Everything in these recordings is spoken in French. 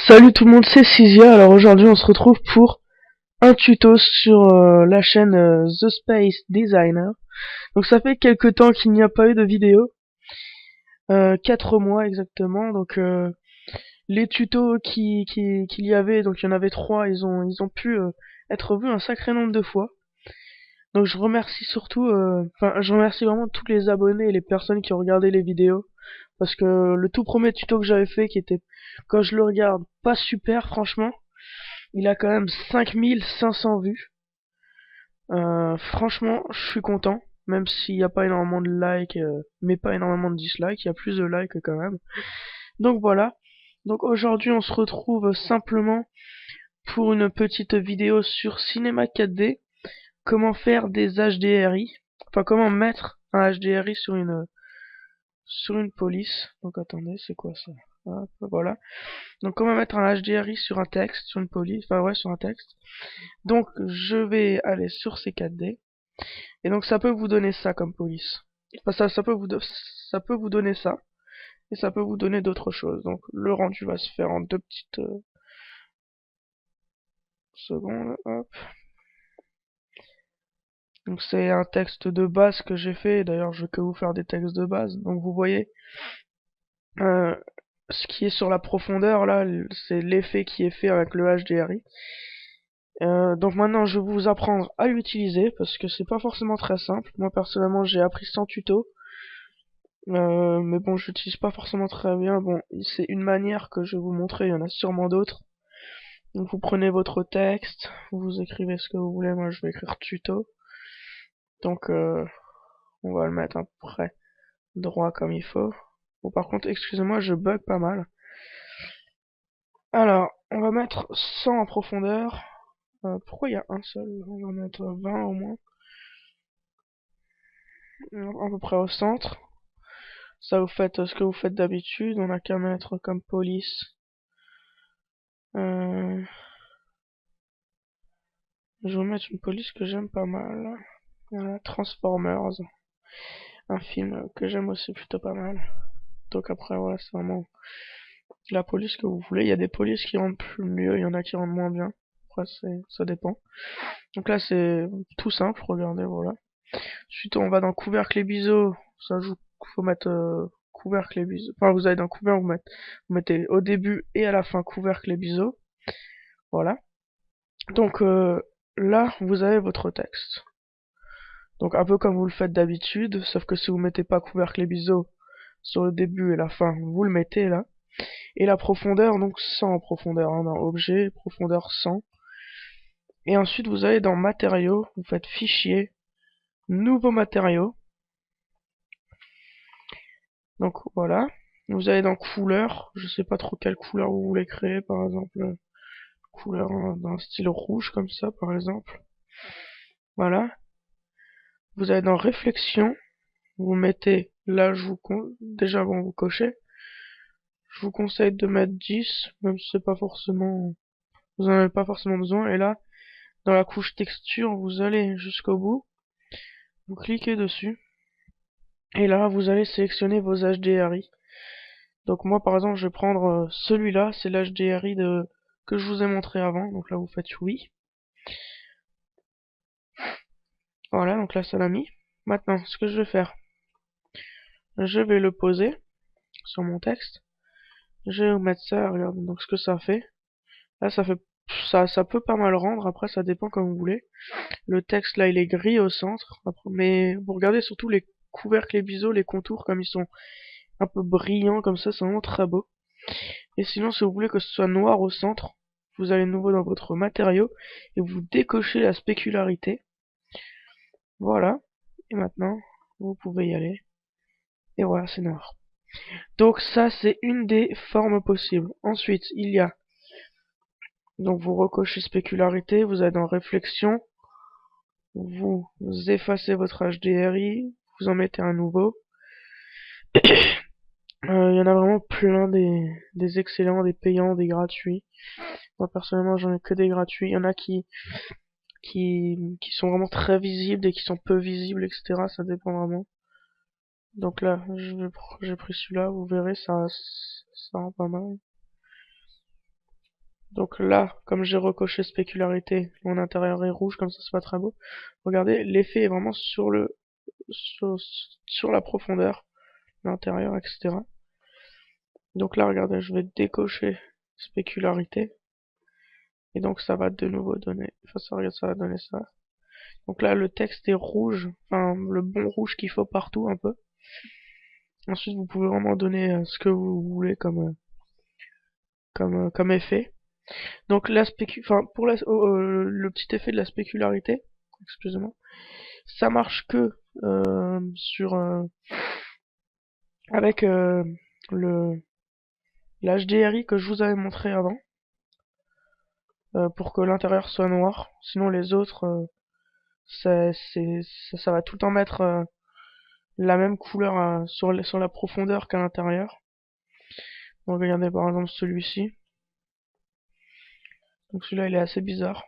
Salut tout le monde, c'est Sizia. Alors aujourd'hui on se retrouve pour un tuto sur la chaîne The Space Designer. Donc ça fait quelques temps qu'il n'y a pas eu de vidéo, 4 mois exactement. Donc les tutos qu'il y avait, donc il y en avait 3, ils ont pu être vus un sacré nombre de fois. Donc je remercie surtout, je remercie vraiment tous les abonnés et les personnes qui ont regardé les vidéos. Parce que le tout premier tuto que j'avais fait, qui était, quand je le regarde, pas super franchement, il a quand même 5500 vues. Franchement, je suis content. Même s'il n'y a pas énormément de likes, mais pas énormément de dislikes, il y a plus de likes quand même. Donc voilà. Donc aujourd'hui, on se retrouve simplement pour une petite vidéo sur Cinema 4D. Comment faire des HDRI. Enfin, comment mettre un HDRI sur une police. Donc attendez, c'est quoi ça? Hop, voilà. Donc comment mettre un HDRI sur un texte, sur une police. Enfin ouais, sur un texte. Donc je vais aller sur C4D. Et donc ça peut vous donner ça comme police. Enfin, ça peut vous donner ça. Et ça peut vous donner d'autres choses. Donc le rendu va se faire en deux petites secondes. Hop. Donc c'est un texte de base que j'ai fait. D'ailleurs je vais que vous faire des textes de base. Donc vous voyez euh, ce qui est sur la profondeur là, c'est l'effet qui est fait avec le HDRI. Donc maintenant je vais vous apprendre à l'utiliser parce que c'est pas forcément très simple. Moi personnellement j'ai appris sans tuto. Mais bon, je l'utilise pas forcément très bien. Bon, c'est une manière que je vais vous montrer, il y en a sûrement d'autres. Donc vous prenez votre texte, vous écrivez ce que vous voulez, moi je vais écrire tuto. Donc on va le mettre à peu près droit comme il faut. Bon par contre, excusez-moi, je bug pas mal. Alors, on va mettre 100 en profondeur. Pourquoi il y a un seul? On va mettre 20 au moins. À peu près au centre. Ça vous faites ce que vous faites d'habitude, on a qu'à mettre comme police. Euh, Je vais vous mettre une police que j'aime pas mal. Transformers, un film que j'aime aussi plutôt pas mal. Donc après, voilà, c'est vraiment la police que vous voulez. Il y a des polices qui rendent plus mieux, il y en a qui rendent moins bien. Après, ça dépend. Donc là, c'est tout simple, regardez, voilà. Ensuite, on va dans couvercle et biseau. Ça joue, faut mettre couvercle et biseau. Enfin, vous allez dans couvercle, vous mettez au début et à la fin couvercle et biseau. Voilà. Donc là, vous avez votre texte. Donc un peu comme vous le faites d'habitude, sauf que si vous mettez pas couvercle et biseau sur le début et la fin, vous le mettez là. Et la profondeur, donc 100 en profondeur, hein, dans objet, profondeur 100. Et ensuite vous allez dans matériaux, vous faites fichier, nouveau matériau. Donc voilà. Vous allez dans couleur, je sais pas trop quelle couleur vous voulez créer, par exemple couleur d'un style rouge comme ça par exemple. Voilà. Vous allez dans réflexion, vous mettez là déjà bon vous cochez. Je vous conseille de mettre 10, même si c'est pas forcément, vous en avez pas forcément besoin. Et là, dans la couche texture, vous allez jusqu'au bout, vous cliquez dessus, et là, vous allez sélectionner vos HDRI. Donc moi, par exemple, je vais prendre celui-là, c'est l'HDRI que je vous ai montré avant. Donc là, vous faites oui. Voilà, donc là, ça l'a mis. Maintenant, ce que je vais faire, je vais le poser sur mon texte. Je vais vous mettre ça, regardez donc ce que ça fait. Là, ça peut pas mal rendre. Après, ça dépend comme vous voulez. Le texte là il est gris au centre, mais vous regardez surtout les couvercles, les biseaux, les contours comme ils sont un peu brillants comme ça, c'est vraiment très beau. Et sinon si vous voulez que ce soit noir au centre, vous allez de nouveau dans votre matériau et vous décochez la spécularité. Voilà. Et maintenant, vous pouvez y aller. Et voilà, c'est noir. Donc ça c'est une des formes possibles. Ensuite, il y a donc vous recochez spécularité, vous allez dans réflexion, vous effacez votre HDRI, vous en mettez un nouveau. Il y en a vraiment plein des excellents, des payants, des gratuits. Moi personnellement j'en ai que des gratuits. Il y en a qui sont vraiment très visibles et qui sont peu visibles, etc. Ça dépend vraiment. Donc là, j'ai pris celui-là, vous verrez, ça rend pas mal. Donc là, comme j'ai recoché spécularité, mon intérieur est rouge, comme ça c'est pas très beau. Regardez, l'effet est vraiment sur, sur la profondeur, l'intérieur, etc. Donc là, regardez, je vais décocher spécularité. Et donc ça va de nouveau donner, enfin ça, regarde, ça va donner ça. Donc là, le texte est rouge, enfin le bon rouge qu'il faut partout un peu. Ensuite, vous pouvez vraiment donner ce que vous voulez comme effet. Donc la enfin pour le petit effet de la spécularité, excusez-moi, ça marche que sur avec le l'HDRI que je vous avais montré avant, pour que l'intérieur soit noir. Sinon les autres, ça va tout le temps mettre la même couleur sur la profondeur qu'à l'intérieur. Donc regardez par exemple celui-ci. Donc celui-là il est assez bizarre,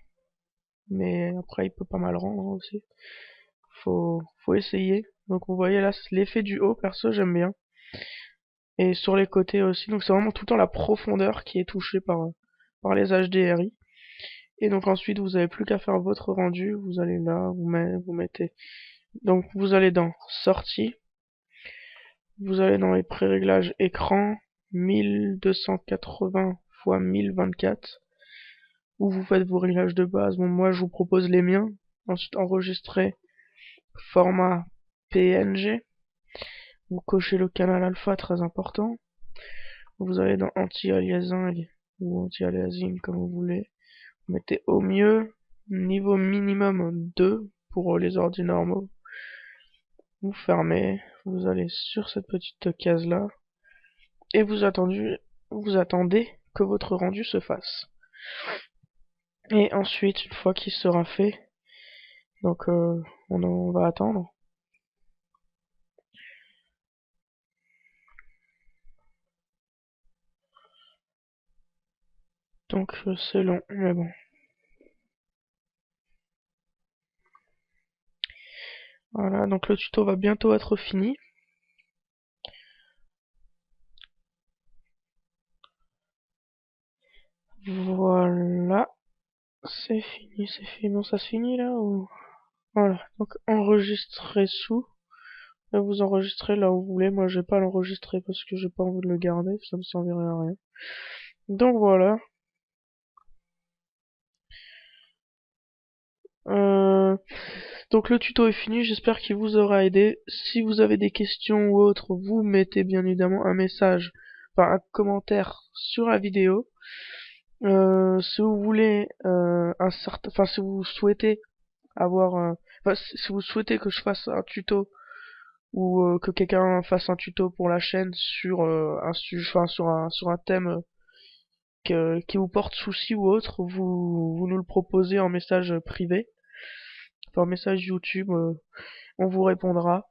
mais après il peut pas mal rendre aussi. Faut essayer. Donc vous voyez là l'effet du haut, perso j'aime bien. Et sur les côtés aussi, donc c'est vraiment tout le temps la profondeur qui est touchée par les HDRI. Et donc ensuite vous avez plus qu'à faire votre rendu, vous allez là, vous mettez. Donc vous allez dans sortie, vous allez dans les pré-réglages écran, 1280 x 1024, où vous faites vos réglages de base. Bon, moi je vous propose les miens. Ensuite enregistrer format PNG. Vous cochez le canal alpha, très important. Vous allez dans anti-aliasing ou anti-aliasing comme vous voulez. Vous mettez au mieux, niveau minimum 2 pour les ordi normaux. Vous fermez, vous allez sur cette petite case là et vous attendez que votre rendu se fasse. Et ensuite, une fois qu'il sera fait, donc on va attendre. Donc c'est long, mais bon. Voilà, donc le tuto va bientôt être fini. Voilà, c'est fini, c'est fini. Bon, ça se finit là ou... Voilà, donc enregistrer sous. Là, vous enregistrez là où vous voulez. Moi, je vais pas l'enregistrer parce que j'ai pas envie de le garder, ça me servirait à rien. Donc voilà. Euh, donc le tuto est fini, j'espère qu'il vous aura aidé. Si vous avez des questions ou autres, vous mettez bien évidemment un message, enfin un commentaire sur la vidéo. Si vous voulez enfin si vous souhaitez avoir, enfin, si vous souhaitez que je fasse un tuto ou que quelqu'un fasse un tuto pour la chaîne sur un sujet, enfin sur un thème qui vous porte souci ou autre, vous nous le proposez en message privé, enfin message YouTube, on vous répondra.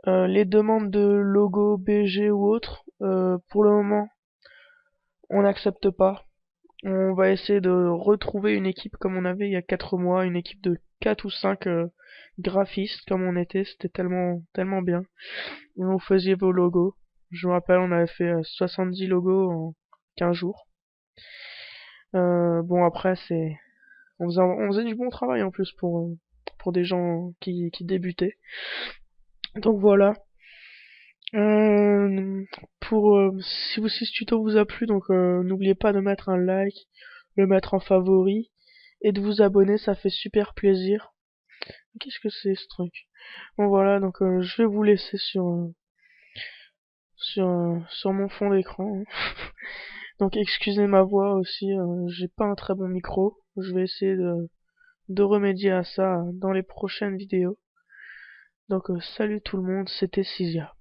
Les demandes de logo BG ou autre, pour le moment, on n'accepte pas. On va essayer de retrouver une équipe comme on avait il y a 4 mois, une équipe de 4 ou 5 graphistes comme on était, c'était tellement bien. Vous faisiez vos logos. Je me rappelle, on avait fait 70 logos en 15 jours. Bon après on faisait du bon travail en plus pour des gens qui débutaient. Donc voilà. Pour si ce tuto vous a plu, donc n'oubliez pas de mettre un like, le mettre en favori et de vous abonner, ça fait super plaisir. Qu'est-ce que c'est ce truc? Bon voilà, donc je vais vous laisser sur mon fond d'écran. Donc excusez ma voix aussi, j'ai pas un très bon micro. Je vais essayer de remédier à ça dans les prochaines vidéos. Donc salut tout le monde, c'était Cisia.